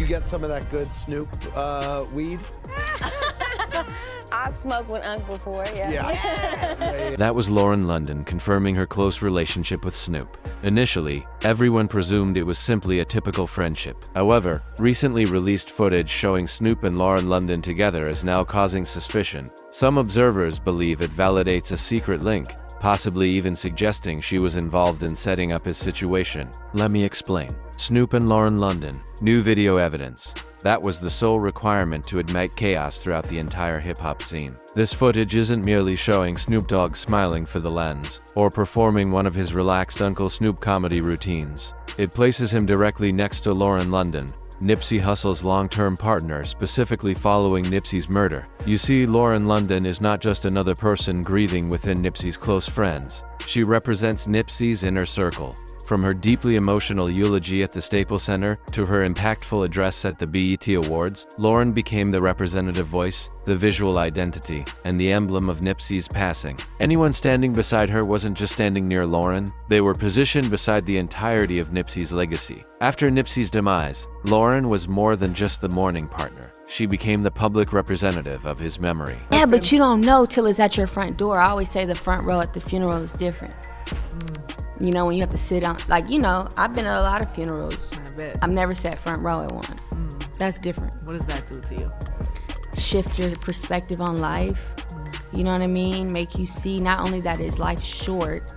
you get some of that good Snoop weed? I've smoked with Unc before, yeah. Yeah. That was Lauren London confirming her close relationship with Snoop. Initially, everyone presumed it was simply a typical friendship. However, recently released footage showing Snoop and Lauren London together is now causing suspicion. Some observers believe it validates a secret link, possibly even suggesting she was involved in setting up his situation. Let me explain. Snoop and Lauren London. New video evidence. That was the sole requirement to ignite chaos throughout the entire hip-hop scene. This footage isn't merely showing Snoop Dogg smiling for the lens, or performing one of his relaxed Uncle Snoop comedy routines. It places him directly next to Lauren London, Nipsey Hussle's long-term partner, specifically following Nipsey's murder. You see, Lauren London is not just another person grieving within Nipsey's close friends. She represents Nipsey's inner circle. From her deeply emotional eulogy at the Staples Center to her impactful address at the BET Awards, Lauren became the representative voice, the visual identity, and the emblem of Nipsey's passing. Anyone standing beside her wasn't just standing near Lauren, they were positioned beside the entirety of Nipsey's legacy. After Nipsey's demise, Lauren was more than just the mourning partner. She became the public representative of his memory. Yeah, but you don't know till it's at your front door. I always say the front row at the funeral is different. You know, when you have to sit on, like, you know, I've been at a lot of funerals. I bet. I've never sat front row at one. That's different. What does that do to you? Shift your perspective on life. You know what I mean? Make you see not only that is life short,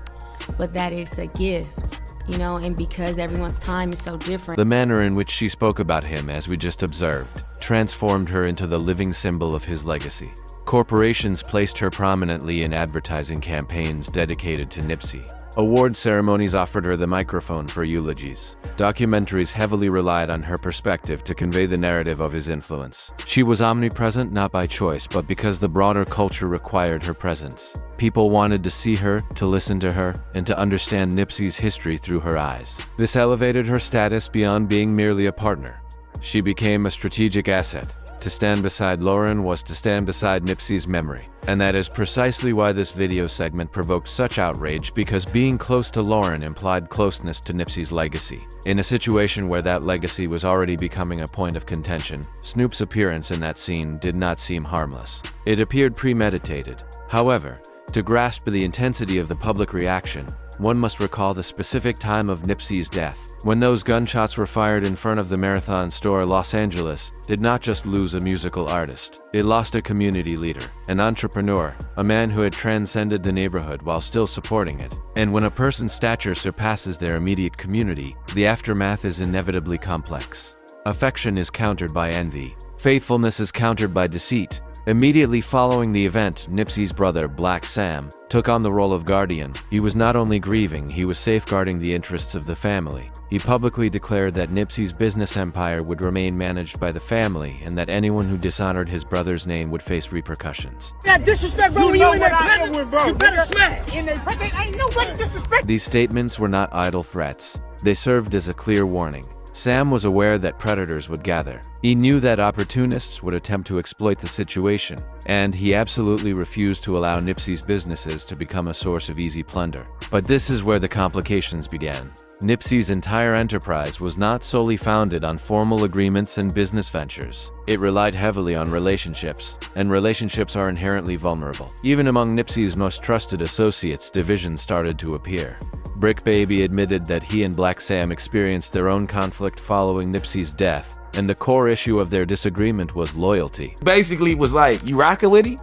but that it's a gift. You know, and because everyone's time is so different. The manner in which she spoke about him, as we just observed, transformed her into the living symbol of his legacy. Corporations placed her prominently in advertising campaigns dedicated to Nipsey. Award ceremonies offered her the microphone for eulogies. Documentaries heavily relied on her perspective to convey the narrative of his influence. She was omnipresent not by choice, but because the broader culture required her presence. People wanted to see her, to listen to her, and to understand Nipsey's history through her eyes. This elevated her status beyond being merely a partner. She became a strategic asset. To stand beside Lauren was to stand beside Nipsey's memory. And that is precisely why this video segment provoked such outrage, because being close to Lauren implied closeness to Nipsey's legacy. In a situation where that legacy was already becoming a point of contention, Snoop's appearance in that scene did not seem harmless. It appeared premeditated. However, to grasp the intensity of the public reaction, one must recall the specific time of Nipsey's death. When those gunshots were fired in front of the Marathon store, Los Angeles did not just lose a musical artist. It lost a community leader, an entrepreneur, a man who had transcended the neighborhood while still supporting it. And when a person's stature surpasses their immediate community, the aftermath is inevitably complex. Affection is countered by envy. Faithfulness is countered by deceit. Immediately following the event, Nipsey's brother, Black Sam, took on the role of guardian. He was not only grieving, he was safeguarding the interests of the family. He publicly declared that Nipsey's business empire would remain managed by the family and that anyone who dishonored his brother's name would face repercussions. That disrespect, bro, when you in their presence, you better smack. In their presence, ain't nobody disrespect. These statements were not idle threats. They served as a clear warning. Sam was aware that predators would gather. He knew that opportunists would attempt to exploit the situation, and he absolutely refused to allow Nipsey's businesses to become a source of easy plunder. But this is where the complications began. Nipsey's entire enterprise was not solely founded on formal agreements and business ventures. It relied heavily on relationships, and relationships are inherently vulnerable. Even among Nipsey's most trusted associates, divisions started to appear. Brick Baby admitted that he and Black Sam experienced their own conflict following Nipsey's death, and the core issue of their disagreement was loyalty. Basically, it was like, you rocking with him?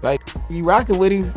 Like, you rocking with him?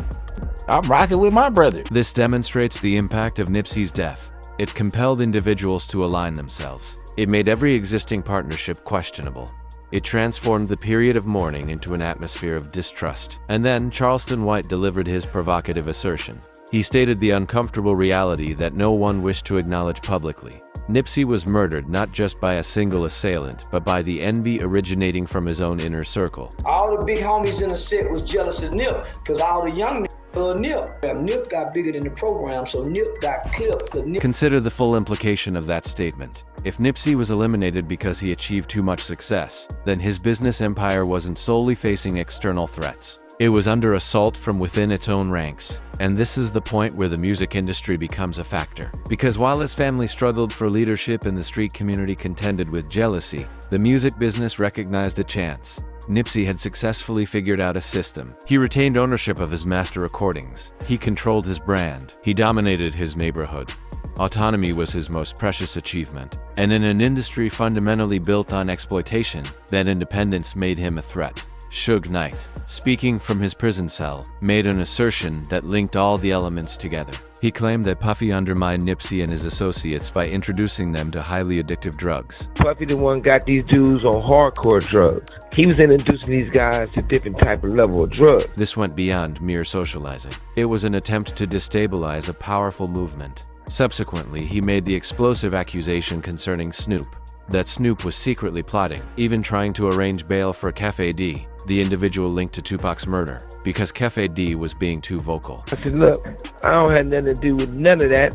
I'm rocking with my brother. This demonstrates the impact of Nipsey's death. It compelled individuals to align themselves. It made every existing partnership questionable. It transformed the period of mourning into an atmosphere of distrust. And then Charleston White delivered his provocative assertion. He stated the uncomfortable reality that no one wished to acknowledge publicly. Nipsey was murdered not just by a single assailant, but by the envy originating from his own inner circle. All the big homies in the set was jealous of Nip, because all the young Nip. Nip got bigger than the program, so Nip got clipped. Consider the full implication of that statement. If Nipsey was eliminated because he achieved too much success, then his business empire wasn't solely facing external threats. It was under assault from within its own ranks. And this is the point where the music industry becomes a factor. Because while his family struggled for leadership and the street community contended with jealousy, the music business recognized a chance. Nipsey had successfully figured out a system. He retained ownership of his master recordings. He controlled his brand. He dominated his neighborhood. Autonomy was his most precious achievement. And in an industry fundamentally built on exploitation, that independence made him a threat. Suge Knight, speaking from his prison cell, made an assertion that linked all the elements together. He claimed that Puffy undermined Nipsey and his associates by introducing them to highly addictive drugs. Puffy the one got these dudes on hardcore drugs. He was introducing these guys to different type of level of drugs. This went beyond mere socializing. It was an attempt to destabilize a powerful movement. Subsequently, he made the explosive accusation concerning Snoop, that Snoop was secretly plotting, even trying to arrange bail for Cafe D, the individual linked to Tupac's murder, because Cafe D was being too vocal. I said, look, I don't have nothing to do with none of that,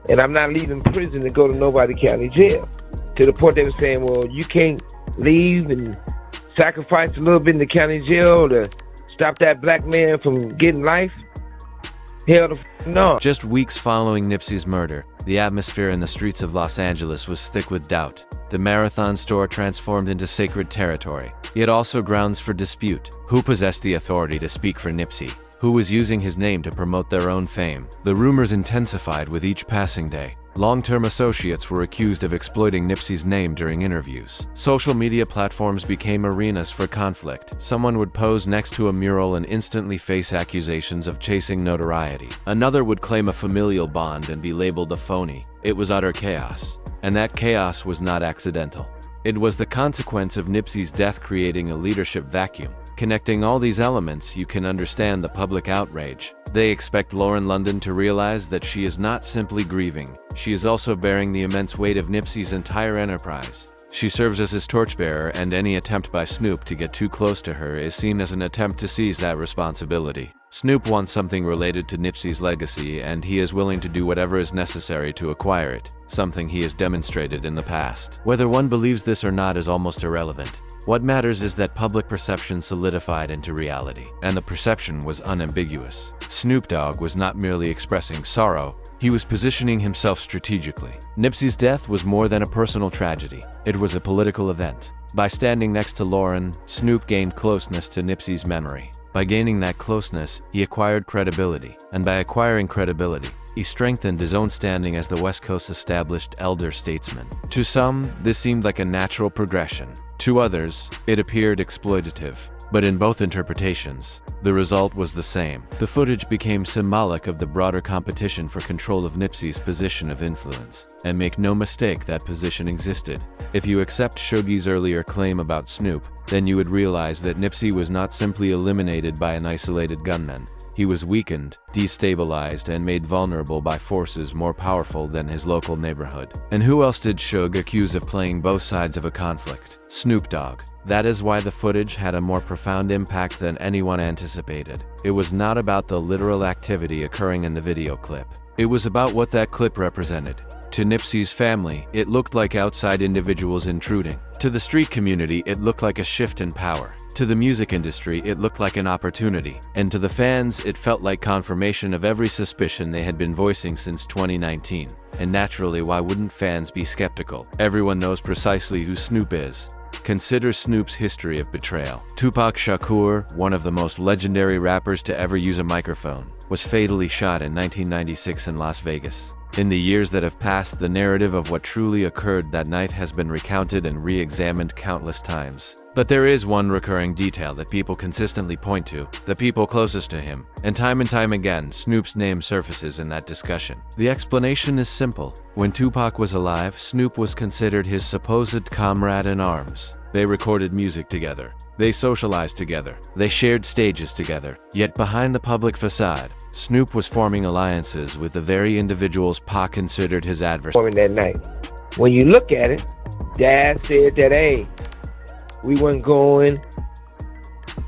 and I'm not leaving prison to go to nobody county jail. To the point they were saying, well, you can't leave and sacrifice a little bit in the county jail to stop that black man from getting life? Hell no. Just weeks following Nipsey's murder, the atmosphere in the streets of Los Angeles was thick with doubt. The Marathon store transformed into sacred territory, yet also grounds for dispute. Who possessed the authority to speak for Nipsey? Who was using his name to promote their own fame? The rumors intensified with each passing day. Long-term associates were accused of exploiting Nipsey's name during interviews. Social media platforms became arenas for conflict. Someone would pose next to a mural and instantly face accusations of chasing notoriety. Another would claim a familial bond and be labeled a phony. It was utter chaos. And that chaos was not accidental. It was the consequence of Nipsey's death creating a leadership vacuum. Connecting all these elements, you can understand the public outrage. They expect Lauren London to realize that she is not simply grieving, she is also bearing the immense weight of Nipsey's entire enterprise. She serves as his torchbearer, and any attempt by Snoop to get too close to her is seen as an attempt to seize that responsibility. Snoop wants something related to Nipsey's legacy, and he is willing to do whatever is necessary to acquire it, something he has demonstrated in the past. Whether one believes this or not is almost irrelevant. What matters is that public perception solidified into reality, and the perception was unambiguous. Snoop Dogg was not merely expressing sorrow, he was positioning himself strategically. Nipsey's death was more than a personal tragedy, it was a political event. By standing next to Lauren, Snoop gained closeness to Nipsey's memory. By gaining that closeness, he acquired credibility, and by acquiring credibility, he strengthened his own standing as the West Coast's established elder statesman. To some, this seemed like a natural progression. To others, it appeared exploitative. But in both interpretations, the result was the same. The footage became symbolic of the broader competition for control of Nipsey's position of influence. And make no mistake, that position existed. If you accept Shuggy's earlier claim about Snoop, then you would realize that Nipsey was not simply eliminated by an isolated gunman. He was weakened, destabilized, and made vulnerable by forces more powerful than his local neighborhood. And who else did Suge accuse of playing both sides of a conflict? Snoop Dogg. That is why the footage had a more profound impact than anyone anticipated. It was not about the literal activity occurring in the video clip. It was about what that clip represented. To Nipsey's family, it looked like outside individuals intruding. To the street community, it looked like a shift in power. To the music industry, it looked like an opportunity. And to the fans, it felt like confirmation of every suspicion they had been voicing since 2019. And naturally, why wouldn't fans be skeptical? Everyone knows precisely who Snoop is. Consider Snoop's history of betrayal. Tupac Shakur, one of the most legendary rappers to ever use a microphone, was fatally shot in 1996 in Las Vegas. In the years that have passed, the narrative of what truly occurred that night has been recounted and re-examined countless times. But there is one recurring detail that people consistently point to, the people closest to him, and time again, Snoop's name surfaces in that discussion. The explanation is simple. When Tupac was alive, Snoop was considered his supposed comrade in arms. They recorded music together. They socialized together. They shared stages together. Yet behind the public facade, Snoop was forming alliances with the very individuals Pac considered his adversaries. That night, when you look at it, Dad said that, hey, we wasn't going.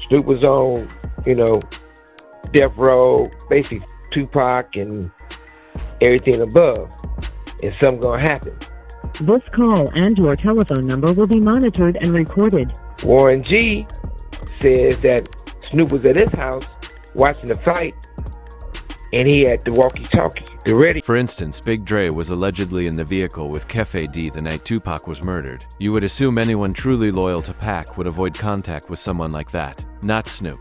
Snoop was on, death row, basically Tupac and everything above, and something gonna happen. This call and your telephone number will be monitored and recorded. Warren G says that Snoop was at his house watching the fight, and he had the walkie-talkie, the ready. For instance, Big Dre was allegedly in the vehicle with Kefe D the night Tupac was murdered. You would assume anyone truly loyal to Pac would avoid contact with someone like that. Not Snoop.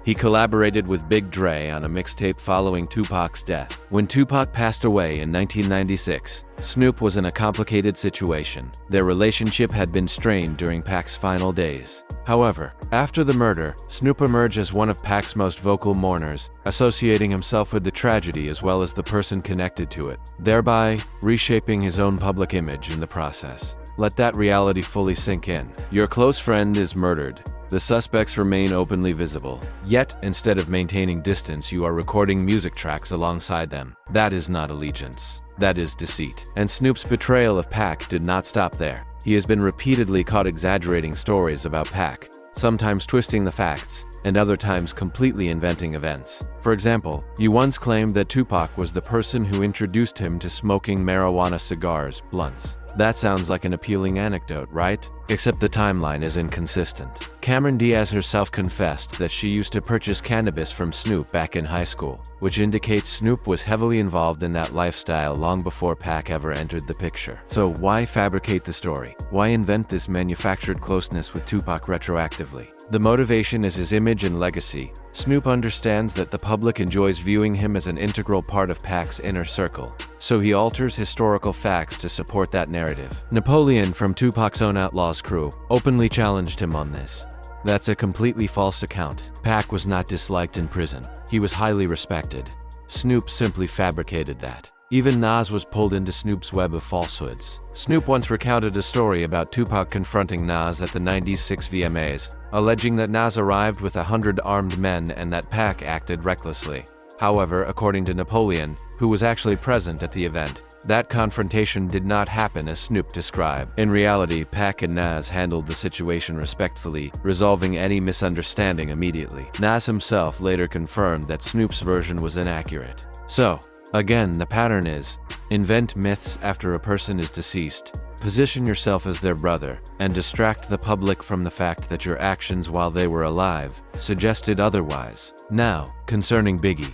He collaborated with Big Dre on a mixtape following Tupac's death. When Tupac passed away in 1996, Snoop was in a complicated situation. Their relationship had been strained during Pac's final days. However, after the murder, Snoop emerged as one of Pac's most vocal mourners, associating himself with the tragedy as well as the person connected to it, thereby reshaping his own public image in the process. Let that reality fully sink in. Your close friend is murdered. The suspects remain openly visible. Yet, instead of maintaining distance, you are recording music tracks alongside them. That is not allegiance. That is deceit. And Snoop's betrayal of Pac did not stop there. He has been repeatedly caught exaggerating stories about Pac, sometimes twisting the facts, and other times completely inventing events. For example, he once claimed that Tupac was the person who introduced him to smoking marijuana cigars, blunts. That sounds like an appealing anecdote, right? Except the timeline is inconsistent. Cameron Diaz herself confessed that she used to purchase cannabis from Snoop back in high school, which indicates Snoop was heavily involved in that lifestyle long before Pac ever entered the picture. So why fabricate the story? Why invent this manufactured closeness with Tupac retroactively? The motivation is his image and legacy. Snoop understands that the public enjoys viewing him as an integral part of Pac's inner circle, so he alters historical facts to support that narrative. Napoleon from Tupac's own Outlaws crew openly challenged him on this. That's a completely false account. Pac was not disliked in prison. He was highly respected. Snoop simply fabricated that. Even Nas was pulled into Snoop's web of falsehoods. Snoop once recounted a story about Tupac confronting Nas at the 96 VMAs, alleging that Nas arrived with 100 armed men and that Pac acted recklessly. However, according to Napoleon, who was actually present at the event, that confrontation did not happen as Snoop described. In reality, Pac and Nas handled the situation respectfully, resolving any misunderstanding immediately. Nas himself later confirmed that Snoop's version was inaccurate. So, again, the pattern is, invent myths after a person is deceased, position yourself as their brother, and distract the public from the fact that your actions while they were alive suggested otherwise. Now, concerning Biggie.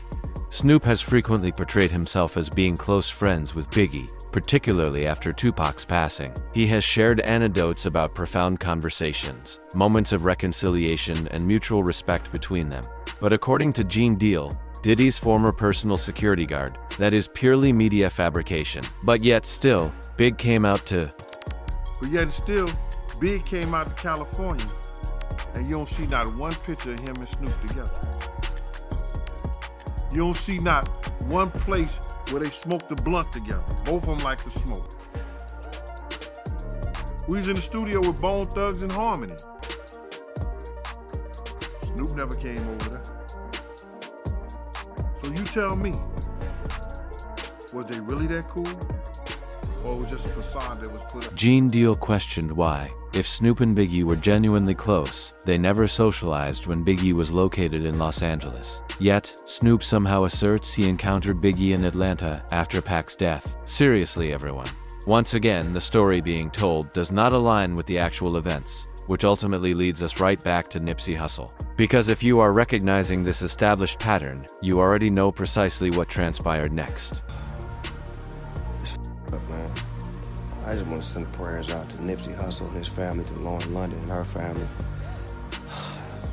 Snoop has frequently portrayed himself as being close friends with Biggie, particularly after Tupac's passing. He has shared anecdotes about profound conversations, moments of reconciliation, and mutual respect between them. But according to Gene Deal, Diddy's former personal security guard, that is purely media fabrication. But yet still, Big came out to... But yet still, Big came out to California, and you don't see not one picture of him and Snoop together. You don't see not one place where they smoked a blunt together. Both of them like to smoke. We was in the studio with Bone Thugs and Harmony. Snoop never came over there. So you tell me, was they really that cool? Or it was just a facade that was put up? Gene Deal questioned why, if Snoop and Biggie were genuinely close, they never socialized when Biggie was located in Los Angeles. Yet, Snoop somehow asserts he encountered Biggie in Atlanta after Pac's death. Seriously, everyone. Once again, the story being told does not align with the actual events, which ultimately leads us right back to Nipsey Hussle. Because if you are recognizing this established pattern, you already know precisely what transpired next. Up, man. I just want to send prayers out to Nipsey Hussle and his family, to Lauren London and her family.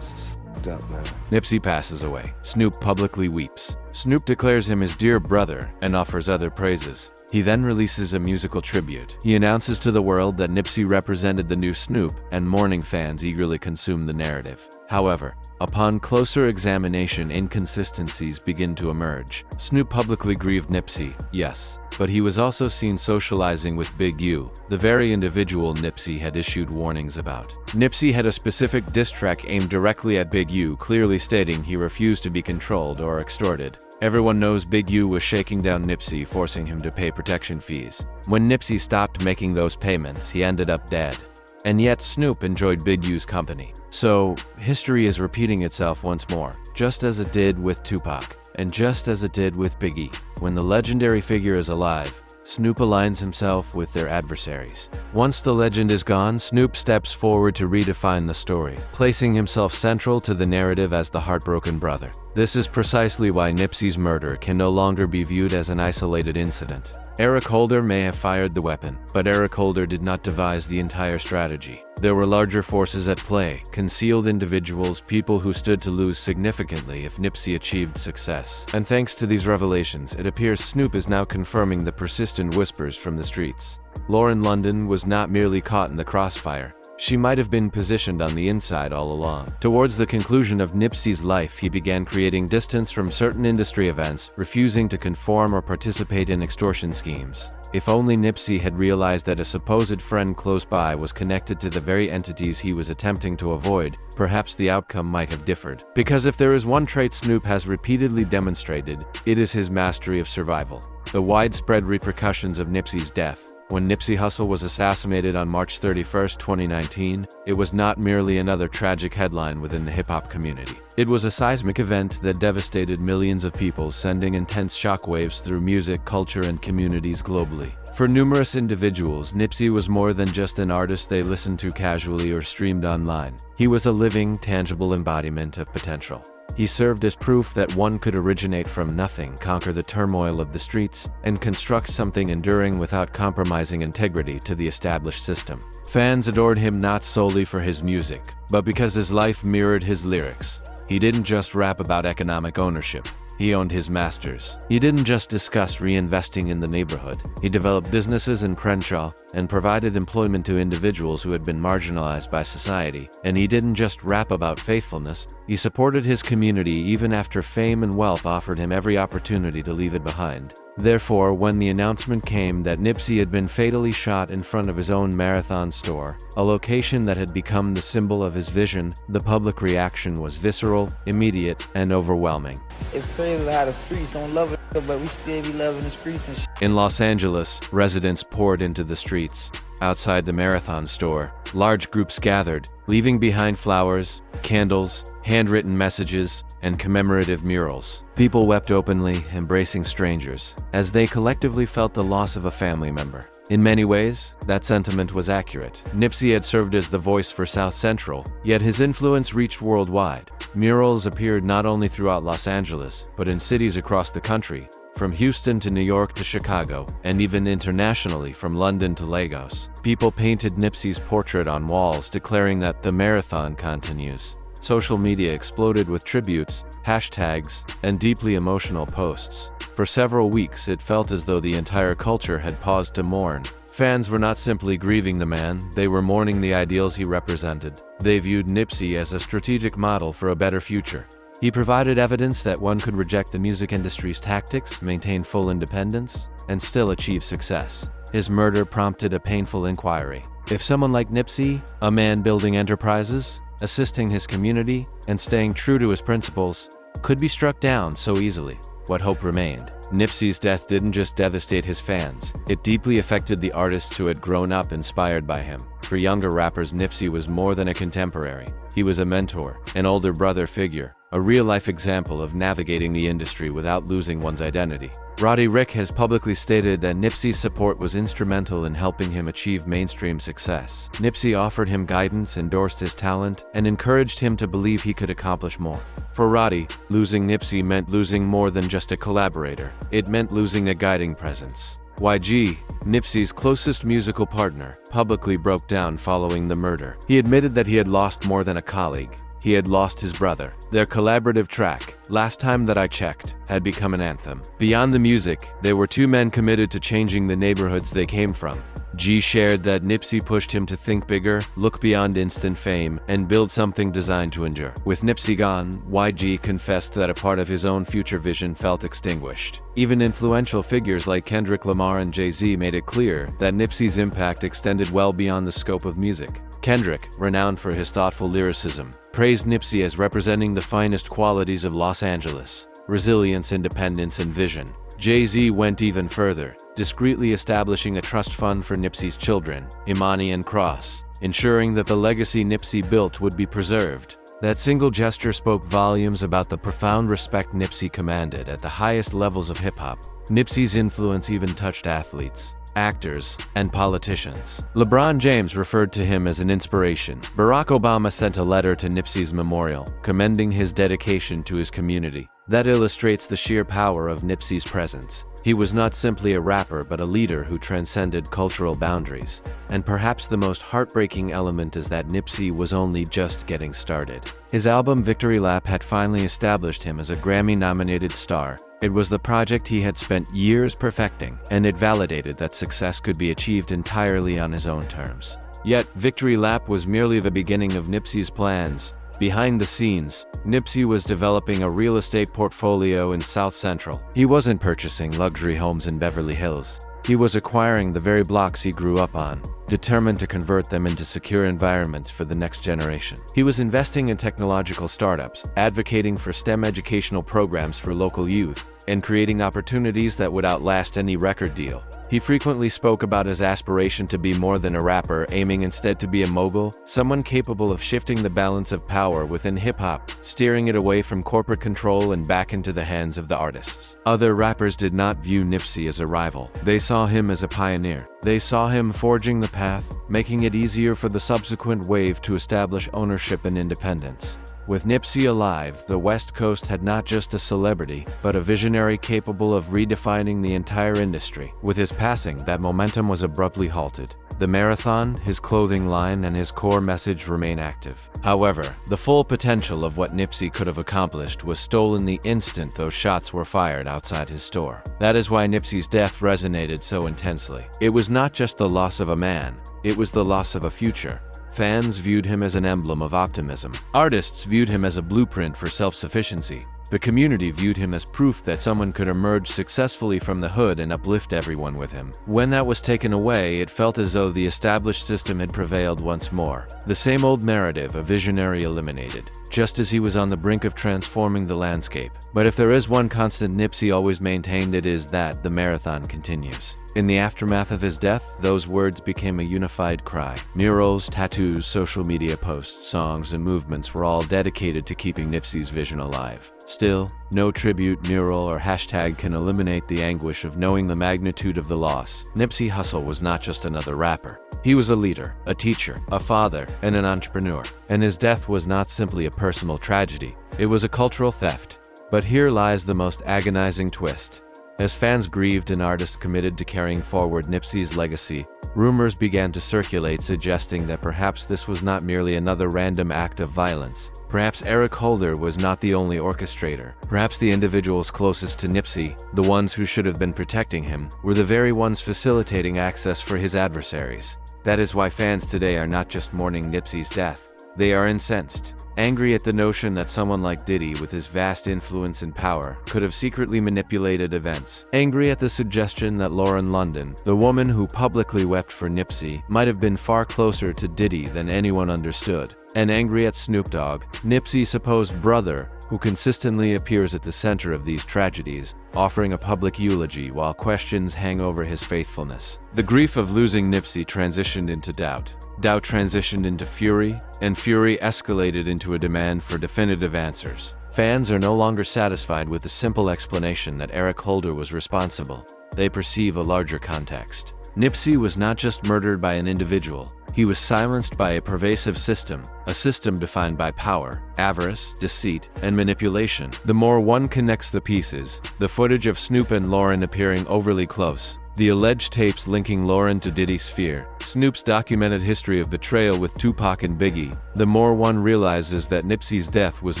It's f***ed up, man. Nipsey passes away. Snoop publicly weeps. Snoop declares him his dear brother and offers other praises. He then releases a musical tribute. He announces to the world that Nipsey represented the new Snoop, and mourning fans eagerly consume the narrative. However, upon closer examination, inconsistencies begin to emerge. Snoop publicly grieved Nipsey, yes, but he was also seen socializing with Big U, the very individual Nipsey had issued warnings about. Nipsey had a specific diss track aimed directly at Big U, clearly stating he refused to be controlled or extorted. Everyone knows Big U was shaking down Nipsey, forcing him to pay protection fees. When Nipsey stopped making those payments, he ended up dead. And yet Snoop enjoyed Big U's company. So, history is repeating itself once more, just as it did with Tupac, and just as it did with Biggie. When the legendary figure is alive, Snoop aligns himself with their adversaries. Once the legend is gone, Snoop steps forward to redefine the story, placing himself central to the narrative as the heartbroken brother. This is precisely why Nipsey's murder can no longer be viewed as an isolated incident. Eric Holder may have fired the weapon, but Eric Holder did not devise the entire strategy. There were larger forces at play, concealed individuals, people who stood to lose significantly if Nipsey achieved success. And thanks to these revelations, it appears Snoop is now confirming the persistent whispers from the streets. Lauren London was not merely caught in the crossfire. She might have been positioned on the inside all along. Towards the conclusion of Nipsey's life, he began creating distance from certain industry events, refusing to conform or participate in extortion schemes. If only Nipsey had realized that a supposed friend close by was connected to the very entities he was attempting to avoid, perhaps the outcome might have differed. Because if there is one trait Snoop has repeatedly demonstrated, it is his mastery of survival. The widespread repercussions of Nipsey's death. When Nipsey Hussle was assassinated on March 31, 2019, it was not merely another tragic headline within the hip-hop community. It was a seismic event that devastated millions of people, sending intense shockwaves through music, culture, and communities globally. For numerous individuals, Nipsey was more than just an artist they listened to casually or streamed online. He was a living, tangible embodiment of potential. He served as proof that one could originate from nothing, conquer the turmoil of the streets, and construct something enduring without compromising integrity to the established system. Fans adored him not solely for his music, but because his life mirrored his lyrics. He didn't just rap about economic ownership. He owned his masters. He didn't just discuss reinvesting in the neighborhood. He developed businesses in Crenshaw and provided employment to individuals who had been marginalized by society. And he didn't just rap about faithfulness. He supported his community even after fame and wealth offered him every opportunity to leave it behind. Therefore, when the announcement came that Nipsey had been fatally shot in front of his own Marathon store, a location that had become the symbol of his vision, the public reaction was visceral, immediate, and overwhelming. It's crazy how the streets don't love it, but we still be loving the streets and shit. In Los Angeles, residents poured into the streets. Outside the Marathon store, large groups gathered, leaving behind flowers, candles, handwritten messages, and commemorative murals. People wept openly, embracing strangers, as they collectively felt the loss of a family member. In many ways, that sentiment was accurate. Nipsey had served as the voice for South Central, yet his influence reached worldwide. Murals appeared not only throughout Los Angeles, but in cities across the country, from Houston to New York to Chicago, and even internationally from London to Lagos. People painted Nipsey's portrait on walls, declaring that the marathon continues. Social media exploded with tributes, hashtags, and deeply emotional posts. For several weeks, it felt as though the entire culture had paused to mourn. Fans were not simply grieving the man, they were mourning the ideals he represented. They viewed Nipsey as a strategic model for a better future. He provided evidence that one could reject the music industry's tactics, maintain full independence, and still achieve success. His murder prompted a painful inquiry. If someone like Nipsey, a man building enterprises, assisting his community, and staying true to his principles, could be struck down so easily, what hope remained? Nipsey's death didn't just devastate his fans, it deeply affected the artists who had grown up inspired by him. For younger rappers, Nipsey was more than a contemporary. He was a mentor, an older brother figure, a real-life example of navigating the industry without losing one's identity. Roddy Ricch has publicly stated that Nipsey's support was instrumental in helping him achieve mainstream success. Nipsey offered him guidance, endorsed his talent, and encouraged him to believe he could accomplish more. For Roddy, losing Nipsey meant losing more than just a collaborator. It meant losing a guiding presence. YG, Nipsey's closest musical partner, publicly broke down following the murder. He admitted that he had lost more than a colleague. He had lost his brother. Their collaborative track, Last Time That I Checked, had become an anthem. Beyond the music, they were two men committed to changing the neighborhoods they came from. G shared that Nipsey pushed him to think bigger, look beyond instant fame, and build something designed to endure. With Nipsey gone, YG confessed that a part of his own future vision felt extinguished. Even influential figures like Kendrick Lamar and Jay-Z made it clear that Nipsey's impact extended well beyond the scope of music. Kendrick, renowned for his thoughtful lyricism, praised Nipsey as representing the finest qualities of Los Angeles: resilience, independence, and vision. Jay-Z went even further, discreetly establishing a trust fund for Nipsey's children, Imani and Cross, ensuring that the legacy Nipsey built would be preserved. That single gesture spoke volumes about the profound respect Nipsey commanded at the highest levels of hip-hop. Nipsey's influence even touched athletes, actors, and politicians. LeBron James referred to him as an inspiration. Barack Obama sent a letter to Nipsey's memorial, commending his dedication to his community. That illustrates the sheer power of Nipsey's presence. He was not simply a rapper, but a leader who transcended cultural boundaries. And perhaps the most heartbreaking element is that Nipsey was only just getting started. His album Victory Lap had finally established him as a Grammy-nominated star. It was the project he had spent years perfecting, and it validated that success could be achieved entirely on his own terms. Yet, Victory Lap was merely the beginning of Nipsey's plans. Behind the scenes, Nipsey was developing a real estate portfolio in South Central. He wasn't purchasing luxury homes in Beverly Hills. He was acquiring the very blocks he grew up on, determined to convert them into secure environments for the next generation. He was investing in technological startups, advocating for STEM educational programs for local youth, and creating opportunities that would outlast any record deal. He frequently spoke about his aspiration to be more than a rapper, aiming instead to be a mogul, someone capable of shifting the balance of power within hip-hop, steering it away from corporate control and back into the hands of the artists. Other rappers did not view Nipsey as a rival. They saw him as a pioneer. They saw him forging the path, making it easier for the subsequent wave to establish ownership and independence. With Nipsey alive, the West Coast had not just a celebrity, but a visionary capable of redefining the entire industry. With his passing, that momentum was abruptly halted. The marathon, his clothing line, and his core message remain active. However, the full potential of what Nipsey could have accomplished was stolen the instant those shots were fired outside his store. That is why Nipsey's death resonated so intensely. It was not just the loss of a man, it was the loss of a future. Fans viewed him as an emblem of optimism. Artists viewed him as a blueprint for self-sufficiency. The community viewed him as proof that someone could emerge successfully from the hood and uplift everyone with him. When that was taken away, it felt as though the established system had prevailed once more. The same old narrative, a visionary eliminated, just as he was on the brink of transforming the landscape. But if there is one constant Nipsey always maintained, it is that the marathon continues. In the aftermath of his death, those words became a unified cry. Murals, tattoos, social media posts, songs, and movements were all dedicated to keeping Nipsey's vision alive. Still, no tribute, mural, or hashtag can eliminate the anguish of knowing the magnitude of the loss. Nipsey Hussle was not just another rapper. He was a leader, a teacher, a father, and an entrepreneur. And his death was not simply a personal tragedy. It was a cultural theft. But here lies the most agonizing twist. As fans grieved and artists committed to carrying forward Nipsey's legacy, rumors began to circulate suggesting that perhaps this was not merely another random act of violence. Perhaps Eric Holder was not the only orchestrator. Perhaps the individuals closest to Nipsey, the ones who should have been protecting him, were the very ones facilitating access for his adversaries. That is why fans today are not just mourning Nipsey's death. They are incensed, angry at the notion that someone like Diddy, with his vast influence and power, could have secretly manipulated events. Angry at the suggestion that Lauren London, the woman who publicly wept for Nipsey, might have been far closer to Diddy than anyone understood. And angry at Snoop Dogg, Nipsey's supposed brother, who consistently appears at the center of these tragedies, offering a public eulogy while questions hang over his faithfulness. The grief of losing Nipsey transitioned into doubt. Doubt transitioned into fury, and fury escalated into a demand for definitive answers. Fans are no longer satisfied with the simple explanation that Eric Holder was responsible. They perceive a larger context. Nipsey was not just murdered by an individual. He was silenced by a pervasive system, a system defined by power, avarice, deceit, and manipulation. The more one connects the pieces, the footage of Snoop and Lauren appearing overly close, the alleged tapes linking Lauren to Diddy's fear, Snoop's documented history of betrayal with Tupac and Biggie, the more one realizes that Nipsey's death was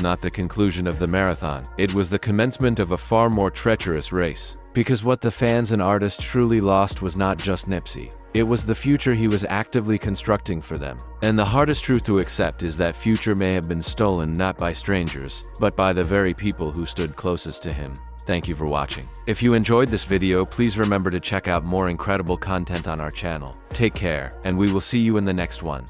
not the conclusion of the marathon. It was the commencement of a far more treacherous race. Because what the fans and artists truly lost was not just Nipsey. It was the future he was actively constructing for them. And the hardest truth to accept is that future may have been stolen not by strangers, but by the very people who stood closest to him. Thank you for watching. If you enjoyed this video, please remember to check out more incredible content on our channel. Take care, and we will see you in the next one.